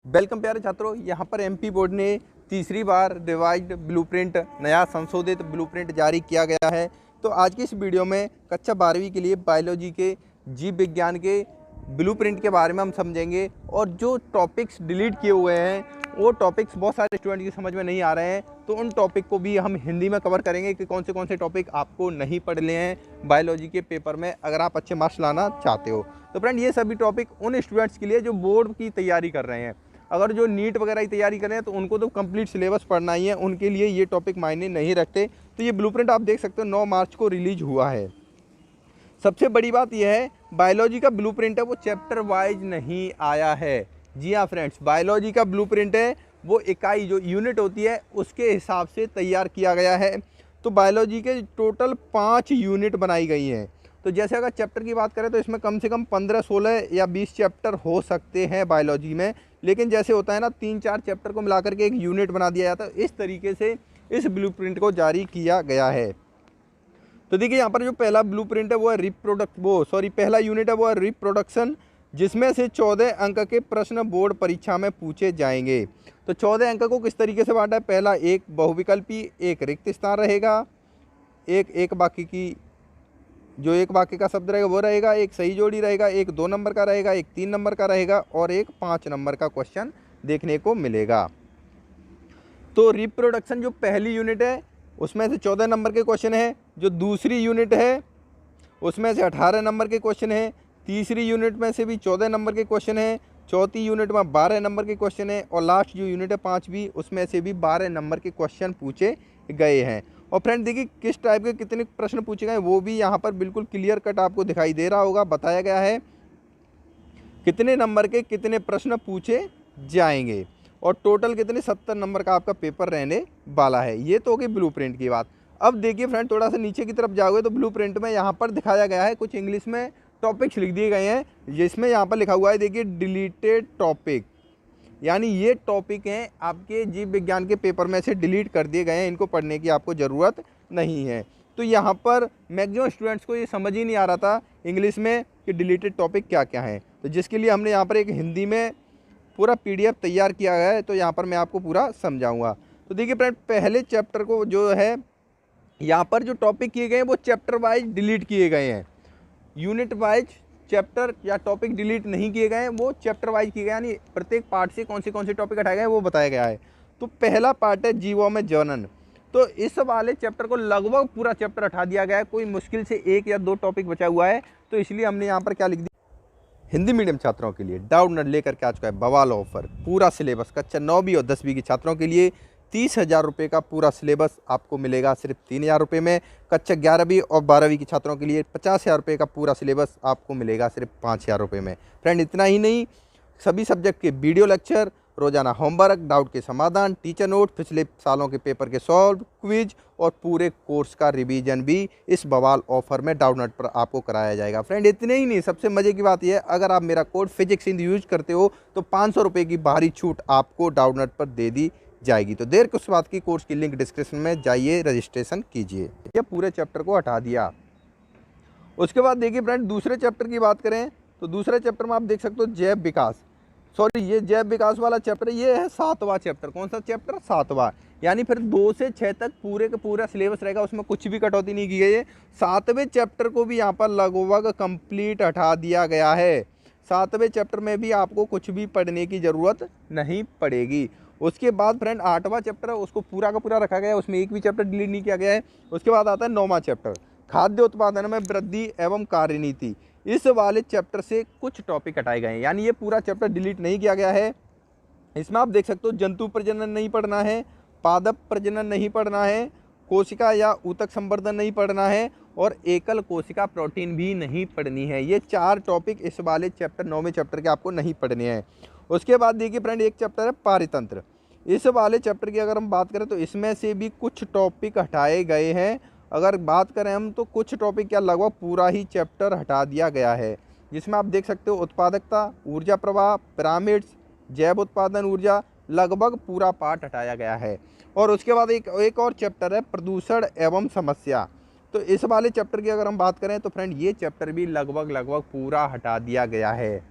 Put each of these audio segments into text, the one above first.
Welcome प्यारे छात्रों, यहाँ पर एमपी बोर्ड ने तीसरी बार रिवाइज्ड ब्लूप्रिंट नया संशोधित ब्लूप्रिंट जारी किया गया है। तो आज की इस वीडियो में कक्षा 12वीं के लिए बायोलॉजी के जीव विज्ञान के ब्लूप्रिंट के बारे में हम समझेंगे। और जो टॉपिक्स डिलीट किए हुए हैं वो टॉपिक्स बहुत सारे स्टूडेंट की समझ में नहीं आ रहे हैं, तो उन टॉपिक को भी हम हिंदी में कवर करेंगे कि कौन से टॉपिक आपको नहीं पढ़ने हैं बायोलॉजी के पेपर में अगर आप अच्छे मार्क्स लाना चाहते हो। तो फ्रेंड, ये सभी टॉपिक उन स्टूडेंट्स के लिए जो बोर्ड की तैयारी कर रहे हैं। अगर जो नीट वगैरह की तैयारी कर रहे हैं तो उनको तो कंप्लीट सिलेबस पढ़ना ही है, उनके लिए ये टॉपिक मायने नहीं रखते। तो ये ब्लूप्रिंट आप देख सकते हो 9 मार्च को रिलीज हुआ है। सबसे बड़ी बात यह है, बायोलॉजी का ब्लूप्रिंट है वो चैप्टर वाइज नहीं आया है। जी हाँ फ्रेंड्स, बायोलॉजी का ब्लूप्रिंट है वो इकाई जो यूनिट होती है उसके हिसाब से तैयार किया गया है। तो बायोलॉजी के टोटल 5 यूनिट बनाई गई हैं। तो जैसे अगर चैप्टर की बात करें तो इसमें कम से कम 15, 16 या 20 चैप्टर हो सकते हैं बायोलॉजी में, लेकिन जैसे होता है ना 3-4 चैप्टर को मिलाकर के एक यूनिट बना दिया जाता है। इस तरीके से इस ब्लूप्रिंट को जारी किया गया है। तो देखिए यहाँ पर जो पहला ब्लूप्रिंट है वो है पहला यूनिट है वो है रिप्रोडक्शन, जिसमें से 14 अंक के प्रश्न बोर्ड परीक्षा में पूछे जाएंगे। तो 14 अंक को किस तरीके से बांटा है, पहला एक बहुविकल्पी, एक रिक्त स्थान रहेगा, एक वाक्य का शब्द रहेगा वो रहेगा, एक सही जोड़ी रहेगा, एक 2 नंबर का रहेगा, एक 3 नंबर का रहेगा और एक 5 नंबर का क्वेश्चन देखने को मिलेगा। तो रिप्रोडक्शन जो पहली यूनिट है उसमें से 14 नंबर के क्वेश्चन है। जो दूसरी यूनिट है उसमें से 18 नंबर के क्वेश्चन है। तीसरी यूनिट में से भी 14 नंबर के क्वेश्चन है। चौथी यूनिट में 12 नंबर के क्वेश्चन है और लास्ट जो यूनिट है 5वीं उसमें से भी 12 नंबर के क्वेश्चन पूछे गए हैं। और फ्रेंड देखिए किस टाइप के कितने प्रश्न पूछे गए वो भी यहाँ पर बिल्कुल क्लियर कट आपको दिखाई दे रहा होगा, बताया गया है कितने नंबर के कितने प्रश्न पूछे जाएंगे और टोटल कितने 70 नंबर का आपका पेपर रहने वाला है। ये तो होगी ब्लूप्रिंट की बात। अब देखिए फ्रेंड, थोड़ा सा नीचे की तरफ जाओगे तो ब्लूप्रिंट में यहाँ पर दिखाया गया है कुछ इंग्लिश में टॉपिक्स लिख दिए गए हैं, जिसमें यहाँ पर लिखा हुआ है देखिए डिलीटेड टॉपिक, यानी ये टॉपिक हैं आपके जीव विज्ञान के पेपर में से डिलीट कर दिए गए हैं, इनको पढ़ने की आपको ज़रूरत नहीं है। तो यहाँ पर मैक्सिमम स्टूडेंट्स को ये समझ ही नहीं आ रहा था इंग्लिश में कि डिलीटेड टॉपिक क्या क्या हैं, तो जिसके लिए हमने यहाँ पर एक हिंदी में पूरा PDF तैयार किया गया है। तो यहाँ पर मैं आपको पूरा समझाऊंगा। तो देखिए फ्रेंड, पहले चैप्टर को जो है यहाँ पर जो टॉपिक किए गए हैं वो चैप्टर वाइज डिलीट किए गए हैं, यूनिट वाइज चैप्टर या टॉपिक डिलीट नहीं किए गए हैं, वो चैप्टर वाइज किए गए, यानी प्रत्येक पार्ट से कौन से टॉपिक हटाए गए वो बताया गया है। तो पहला पार्ट है जीवों में जनन। तो इस वाले चैप्टर को लगभग पूरा चैप्टर हटा दिया गया है, कोई मुश्किल से 1 या 2 टॉपिक बचा हुआ है। तो इसलिए हमने यहाँ पर क्या लिख दिया, हिंदी मीडियम छात्रों के लिए डाउट नट लेकर के आ चुका है बवाल ऑफर। पूरा सिलेबस कक्षा 9वीं और 10वीं के छात्रों के लिए 30,000 रुपये का पूरा सिलेबस आपको मिलेगा सिर्फ 3,000 रुपये में। कक्षा 11वीं और 12वीं के छात्रों के लिए 50,000 रुपये का पूरा सिलेबस आपको मिलेगा सिर्फ 5,000 रुपये में। फ्रेंड इतना ही नहीं, सभी सब्जेक्ट के वीडियो लेक्चर, रोजाना होमवर्क, डाउट के समाधान, टीचर नोट, पिछले सालों के पेपर के सॉल्व, क्विज और पूरे कोर्स का रिवीजन भी इस बवाल ऑफर में डाउट नट पर आपको कराया जाएगा। फ्रेंड इतने ही नहीं, सबसे मजे की बात यह है, अगर आप मेरा कोड फिजिक्स इन यूज करते हो तो 500 रुपये की भारी छूट आपको डाउट नट पर दे दी जाएगी। तो देर किस बात की, कोर्स की लिंक डिस्क्रिप्शन में जाइए, रजिस्ट्रेशन कीजिए। ये पूरे चैप्टर को हटा दिया। उसके बाद देखिए फ्रेंड, दूसरे चैप्टर की बात करें तो दूसरे चैप्टर में आप देख सकते हो जैव विकास, ये जैव विकास वाला चैप्टर ये है 7वां चैप्टर। कौन सा चैप्टर, 7वां, यानी फिर 2 से 6 तक पूरे का पूरा सिलेबस रहेगा, उसमें कुछ भी कटौती नहीं की गई है। 7वें चैप्टर को भी यहाँ पर लगभग कंप्लीट हटा दिया गया है। 7वें चैप्टर में भी आपको कुछ भी पढ़ने की ज़रूरत नहीं पड़ेगी। उसके बाद फ्रेंड 8वां चैप्टर है उसको पूरा का पूरा रखा गया है, उसमें एक भी चैप्टर डिलीट नहीं किया गया है। उसके बाद आता है 9वां चैप्टर, खाद्य उत्पादन में वृद्धि एवं कार्यनीति। इस वाले चैप्टर से कुछ टॉपिक हटाए गए हैं, यानी ये पूरा चैप्टर डिलीट नहीं किया गया है। इसमें आप देख सकते हो जंतु प्रजनन नहीं पढ़ना है, पादप प्रजनन नहीं पढ़ना है, कोशिका या ऊतक संवर्धन नहीं पढ़ना है और एकल कोशिका प्रोटीन भी नहीं पढ़नी है। ये 4 टॉपिक इस वाले चैप्टर 9वें चैप्टर के आपको नहीं पढ़ने हैं। उसके बाद देखिए फ्रेंड, एक चैप्टर है पारितंत्र। इस वाले चैप्टर की अगर हम बात करें तो इसमें से भी कुछ टॉपिक हटाए गए हैं। अगर बात करें हम तो कुछ टॉपिक क्या लगभग पूरा ही चैप्टर हटा दिया गया है, जिसमें आप देख सकते हो उत्पादकता, ऊर्जा प्रवाह, पिरामिड्स, जैव उत्पादन ऊर्जा, लगभग पूरा पार्ट हटाया गया है। और उसके बाद एक और चैप्टर है प्रदूषण एवं समस्या। तो इस वाले चैप्टर की अगर हम बात करें तो फ्रेंड ये चैप्टर भी लगभग पूरा हटा दिया गया है।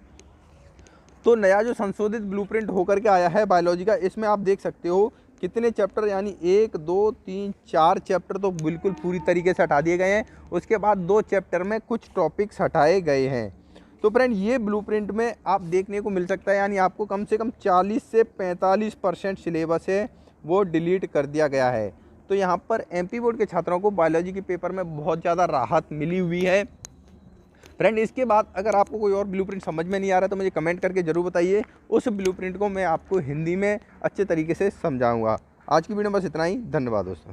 तो नया जो संशोधित ब्लूप्रिंट होकर के आया है बायोलॉजी का, इसमें आप देख सकते हो कितने चैप्टर, यानी 1 2 3 4 चैप्टर तो बिल्कुल पूरी तरीके से हटा दिए गए हैं। उसके बाद 2 चैप्टर में कुछ टॉपिक्स हटाए गए हैं। तो फ्रेंड ये ब्लूप्रिंट में आप देखने को मिल सकता है, यानी आपको कम से कम 40 से 45% सिलेबस है वो डिलीट कर दिया गया है। तो यहाँ पर एमपी बोर्ड के छात्रों को बायोलॉजी के पेपर में बहुत ज़्यादा राहत मिली हुई है। फ्रेंड इसके बाद अगर आपको कोई और ब्लूप्रिंट समझ में नहीं आ रहा तो मुझे कमेंट करके ज़रूर बताइए, उस ब्लूप्रिंट को मैं आपको हिंदी में अच्छे तरीके से समझाऊंगा। आज की वीडियो में बस इतना ही, धन्यवाद दोस्तों।